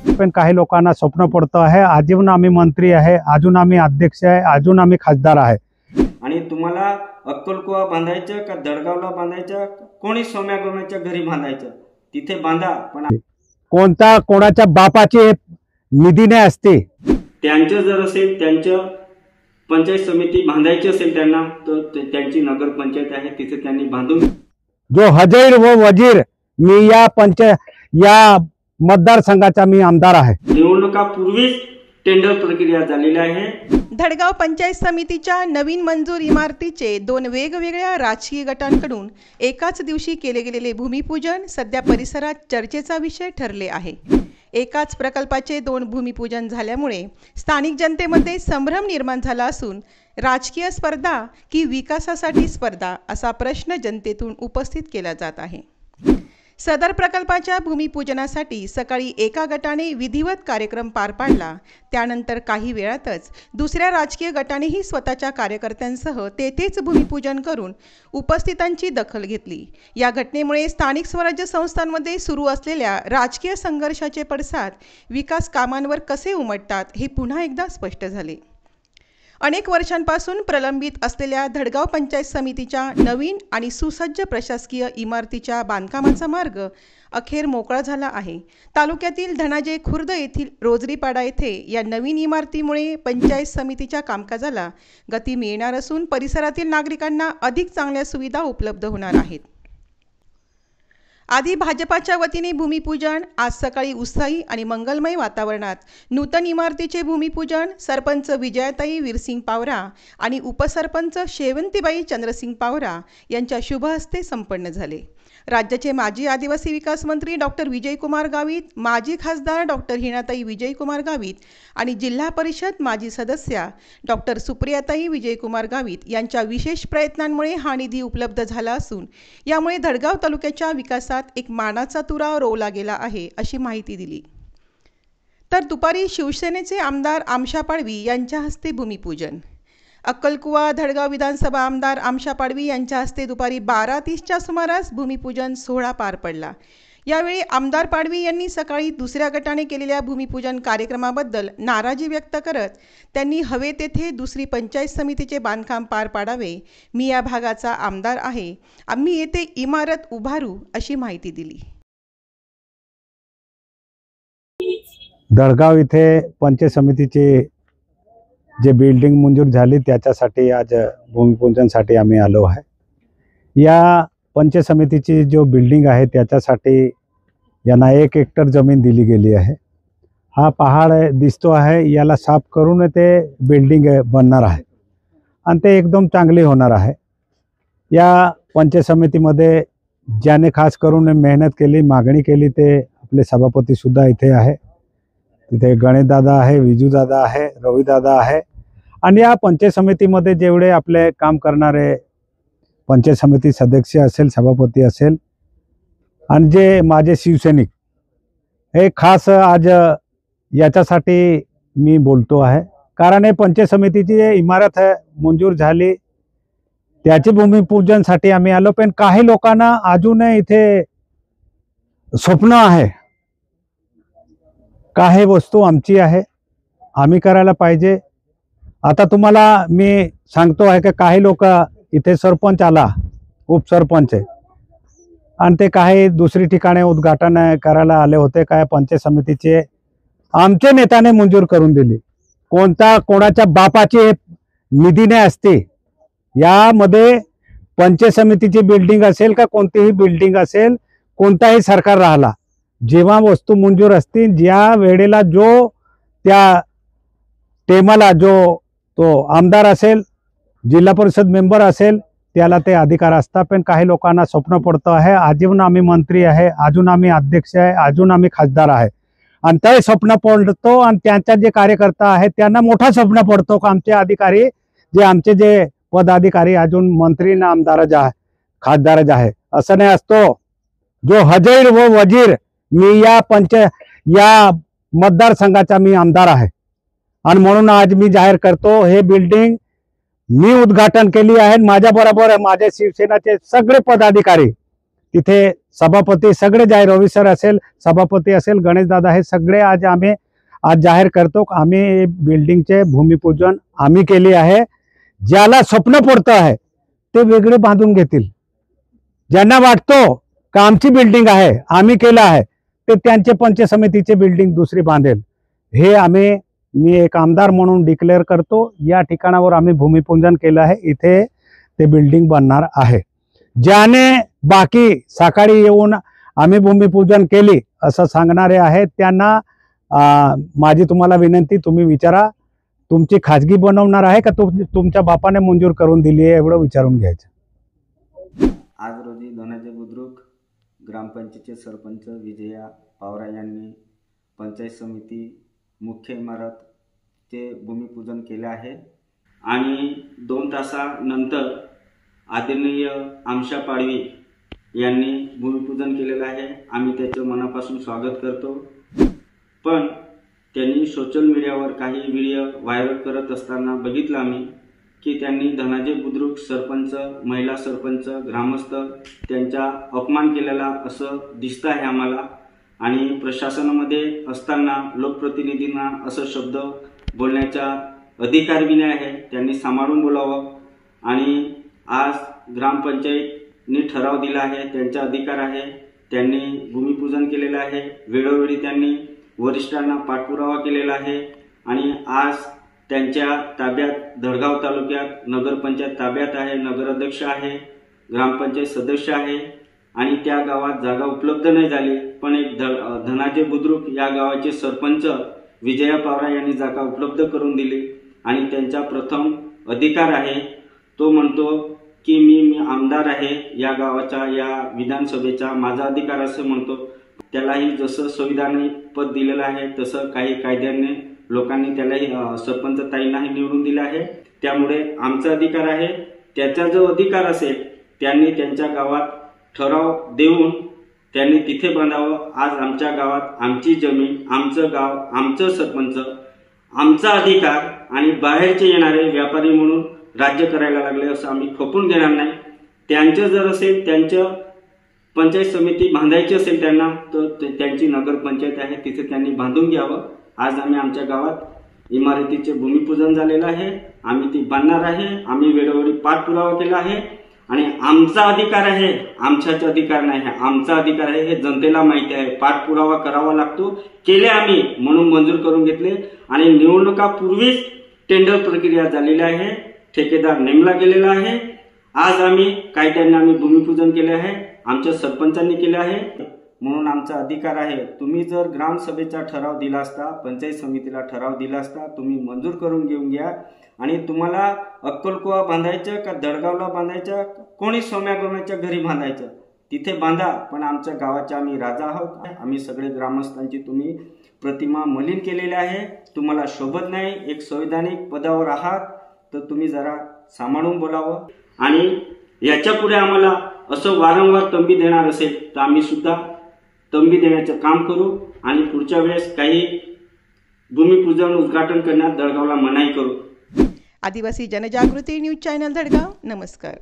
पण काही लोकांना स्वप्न पडतं आहे, अजून आम्ही मंत्री आहे, अजून आम्ही अध्यक्ष आहे, अजून आम्ही खासदार आहे। आणि तुम्हाला अक्कलकुवा बांधायचं का दडगावला बांधायचं, कोणी सोम्या गोम्याच्या घरी बांधायचं, तिथे बांधा, पण कोणता कोणाच्या बापाची निधी नाही असते। त्यांचं जर असेल, त्यांचं पंचायत समिती बांधायची असेल त्यांना, तर त्यांची नगर पंचायत आहे, तिथे त्यांनी बांधून। जो हजैर व वजीर, मी या मतदारसंघाचा मी आमदार आहे। निवडणुकापूर्वीच टेंडर प्रक्रिया झालेली आहे। धडगाव पंचायत समितीच्या नवीन मंजूर इमारतीचे 2 वेगवेगळ्या राजकीय गटांकडून एकाच दिवशी केले गेलेले भूमिपूजन सध्या परिसरात चर्चेचा विषय ठरले आहे। एकाच प्रकल्पाचे 2 भूमिपूजन झाल्यामुळे स्थानिक जनतेमध्ये संभ्रम निर्माण झाला असून राजकीय स्पर्धा की विकासासाठी स्पर्धा असा प्रश्न जनतेतून उपस्थित केला जात आहे। सदर प्रकल्पाच्या भूमिपूजनासाठी सकाळी एका गटाने विधिवत कार्यक्रम पार पाडला, त्यानंतर काही वेळातच दुसऱ्या राजकीय गटानेही स्वतःच्या कार्यकर्त्यांसह तेथेच भूमिपूजन करून उपस्थितांची दखल घेतली। या घटनेमुळे स्थानिक स्वराज्य संस्थांमध्ये सुरू असलेल्या राजकीय संघर्षाचे पडसाद विकास कामांवर कसे उमटतात हे पुन्हा एकदा स्पष्ट झाले। अनेक वर्षांपासून प्रलंबित असलेल्या धडगाव पंचायत समितीच्या नवीन आणि सुसज्ज प्रशासकीय इमारतीच्या बांधकामाचा मार्ग अखेर मोकळा झाला आहे। तालुक्यातील धनाजे खुर्द येथील रोजरीपाडा येथे या नवीन इमारतीमुळे पंचायत समितीच्या कामकाजाला गती मिळणार असून परिसरातील नागरिकांना अधिक चांगल्या सुविधा उपलब्ध होणार आहेत। आधी भाजपाच्या वतीने भूमिपूजन, आज सकाळी उत्साही आणि मंगलमय वातावरणात नूतन इमारतीचे भूमिपूजन सरपंच विजयाताई वीरसिंग पावरा आणि उपसरपंच शेवंतीबाई चंद्रसिंग पावरा यांच्या शुभ हस्ते संपन्न झाले। राज्याचे माजी आदिवासी विकास मंत्री डॉक्टर विजयकुमार गावित, माजी खासदार डॉक्टर हिनाताई विजयकुमार गावित आणि जिल्हा परिषद माजी सदस्या डॉक्टर सुप्रियाताई विजयकुमार गावित यांच्या विशेष प्रयत्नांमुळे हा निधी उपलब्ध झाला असून यामुळे धडगाव तालुक्याच्या विकासात एक मानाचा तुरा रोवला गेला आहे अशी माहिती दिली। तर दुपारी शिवसेनेचे आमदार आमशा पाडवी यांच्या हस्ते भूमिपूजन, अक्कलकुवा धडगाव विधानसभा आमदार आमशा पाडवी यांच्या हस्ते दुपारी 12:30च्या सुमारास भूमिपूजन सोहळा पार पडला। यावेळी आमदार पाडवी यांनी सकाळी दुसऱ्या गटाने केलेल्या भूमिपूजन कार्यक्रमाबद्दल नाराजी व्यक्त करत त्यांनी हवे तेथे दुसरी पंचायत समितीचे बांधकाम पार पाडावे, मी या भागाचा आमदार आहे, आम्ही येथे इमारत उभारू अशी माहिती दिली। धडगाव इथे पंचायत समितीचे जे बिल्डिंग मंजूर झाली त्याच्यासाठी आज भूमिपूजनासाठी आम्ही आलो आहे। या पंचायत समितीची जो बिल्डिंग आहे त्याच्यासाठी यांना 1 हेक्टर जमीन दिली गेली आहे। हा पहाड दिसतो आहे, याला साफ करून ते बिल्डिंग बनणार आहे आणि ते एकदम चांगली होणार आहे। या पंचायत समितीमध्ये ज्याने खास करून मेहनत केली, मागणी केली ते आपले सभापती सुद्धा इथे आहे। तिथे गणेश दादा आहे, विजू दादा आहे, रवी दादा आहे आणि या पंचायत समितीमध्ये जेवढे आपले काम करणारे पंचायत समिती सदस्य असेल, सभापती असेल आणि जे माझे शिवसैनिक, हे खास आज याच्यासाठी मी बोलतो आहे कारण हे पंचायत समितीची इमारत मंजूर झाली त्याचे भूमिपूजनासाठी आम्ही आलो। पण काही लोकांना अजून इथे स्वप्न आहे, काही वस्तू आमची आहे, आम्ही करायला पाहिजे। आता तुम्हाला मी सांगतो आहे की काही लोक इथे सरपंच आला, उपसरपंच आहे आणि ते काही दुसरी ठिकाणी उद्घाटन करायला आले होते, काय पंचायत समितीचे आमच्या नेत्याने मंजूर करून दिली। कोणाच्या बापाची निधी नाही असते। यामध्ये पंचायत समितीची बिल्डिंग असेल का कोणतीही बिल्डिंग असेल, कोणताही सरकार राहिला, जेव्हा वस्तू मंजूर असतील, ज्या वेळेला जो त्या टेमाला जो तो आमदार असेल, जिल्हा परिषद मेंबर असेल, त्याला ते अधिकार असतात। पण काही लोकांना स्वप्न पडतं आहे, अजून आम्ही मंत्री आहे, अजून आम्ही अध्यक्ष आहे, अजून आम्ही खासदार आहे आणि ते स्वप्न पडतो आणि त्यांच्या जे कार्यकर्ता आहेत त्यांना मोठा स्वप्न पडतो की आमचे अधिकारी आमचे जे पदाधिकारी अजून मंत्री ना आमदार आहे, खासदार आहे, असं नाही असतो। जो हजैर व वजीर, मी या मतदारसंघाचा मी आमदार आहे आणि म्हणून आज मी जाहीर करतो हे बिल्डिंग मी उद्घाटन केली आहे। माझ्या बरोबर माझे शिवसेनेचे सगळे पदाधिकारी तिथे सभापती सगळे जाहीर, रवी सर असेल, सभापती असेल, गणेश दादा, हे सगळे आम्ही आज जाहीर करतो आम्ही बिल्डिंगचे भूमिपूजन आम्ही केली आहे. ज्याला स्वप्न पडतं आहे ते वेगळे बांधून घेतील. ज्यांना वाटतो का आमची बिल्डिंग आहे, आम्ही केलं आहे, ते त्यांचे पंचायत समितीचे बिल्डिंग दुसरी बांधेल. हे मी एक आमदार म्हणून डिक्लेअर करतो. या ठिकाणावर आम्ही भूमिपूजन केलं आहे, इथे ते बिल्डिंग बनणार आहे. ज्याने बाकी सकाळी येऊन आम्ही भूमिपूजन केली असं सांगणारे आहेत त्यांना माझी तुम्हाला विनंती, तुम्ही विचारा तुमची खाजगी बनवणार आहे का तुमच्या बापाने मंजूर करून दिली आहे, एवढं विचारून घ्यायचं. आज रोजी धनाजी बुद्रुक ग्रामपंचायतीचे सरपंच विजया पावरा यांनी पंचायत समिती मुख्य इमारतचे भूमिपूजन केले आहे आणि 2 तासानंतर आदरणीय आमशा पाडवी यांनी भूमिपूजन केलेलं आहे. आम्ही त्याचं मनापासून स्वागत करतो. पण त्यांनी सोशल मीडियावर काही व्हिडिओ व्हायरल करत असताना बघितलं आम्ही की त्यांनी धनाजी बुद्रुक सरपंच, महिला सरपंच, ग्रामस्थ त्यांचा अपमान केलेला असं दिसतं आहे आम्हाला. आणि प्रशासनामध्ये असताना लोकप्रतिनिधींना असं शब्द बोलण्याचा अधिकार बी नाही आहे. त्यांनी सांभाळून बोलावं. आणि आज ग्रामपंचायतने ठराव दिला आहे, त्यांचा अधिकार आहे. त्यांनी भूमिपूजन केलेलं आहे. वेळोवेळी त्यांनी वरिष्ठांना पाठपुरावा केलेला आहे. आणि आज त्यांच्या ताब्यात धडगाव तालुक्यात नगरपंचायत ताब्यात आहे, नगराध्यक्ष आहे, ग्रामपंचायत सदस्य आहे. आणि त्या गावात जागा उपलब्ध नाही झाली, पण एक धनाजी बुद्रुक या गावाचे सरपंच विजया पावरा यांनी जागा उपलब्ध करून दिली. आणि त्यांचा प्रथम अधिकार आहे. तो म्हणतो की मी आमदार आहे या गावाचा, या विधानसभेचा, माझा अधिकार असं म्हणतो. त्यालाही जसं संविधानाने पद दिलेलं आहे तसं काही कायद्याने लोकांनी त्यालाही सरपंच ताईंनाही निवडून दिलं आहे. त्यामुळे आमचा अधिकार आहे. त्याचा जो अधिकार असेल त्यांनी त्यांच्या गावात ठराव देऊन त्यांनी तिथे बांधावं. आज आमच्या गावात आमची जमीन, आमचं गाव, आमचं सरपंच, आमचा अधिकार आणि बाहेरचे येणारे व्यापारी म्हणून राज्य करायला लागले असं आम्ही खपून घेणार नाही. त्यांचं जर असेल, त्यांचं पंचायत समिती बांधायची असेल त्यांना, तर त्यांची नगरपंचायत आहे तिथे त्यांनी बांधून घ्यावं. आज आम्ही आमच्या गावात इमारतीचे भूमिपूजन झालेलं आहे. आम्ही ती बांधणार आहे. आम्ही वेळोवेळी पाठपुरावा केला आहे. आणि आमचा अधिकार आहे, आमचाच अधिकार नाही आहे, आमचा अधिकार आहे हे जनतेला माहिती आहे. पाठपुरावा करावा लागतो. केले आम्ही म्हणून मंजूर करून घेतले. आणि निवडणुकापूर्वीच टेंडर प्रक्रिया झालेली आहे. ठेकेदार नेमला गेलेला आहे. आज आम्ही कायद्याने आम्ही भूमिपूजन केले आहे, आमच्या सरपंचांनी केले आहे. म्हणून आमचा अधिकार आहे. तुम्ही जर ग्रामसभेचा ठराव दिला असता, पंचायत समितीला ठराव दिला असता, तुम्ही मंजूर करून घेऊन घ्या. आणि तुम्हाला अक्कलकुवा बांधायचं का दडगावला बांधायचं, कोणी सोम्यागोम्याच्या घरी बांधायचं तिथे बांधा. पण आमच्या गावाचे आम्ही राजा आहोत. आम्ही सगळे ग्रामस्थांची तुम्ही प्रतिमा मलिन केलेली आहे. तुम्हाला शोभत नाही. एक संविधानिक पदावर आहात तर तुम्ही जरा सांभाळून बोलावं. आणि याच्या पुढे आम्हाला असं वारंवार तंबी देणार असेल तर आम्ही सुद्धा तंबी देण्याचं काम करू. आणि पुढच्या वेळेस काही भूमिपूजन उद्घाटन करण्यात दडगावला मनाई करू. आदिवासी जनजागृती न्यूज चॅनल दडगाव. नमस्कार.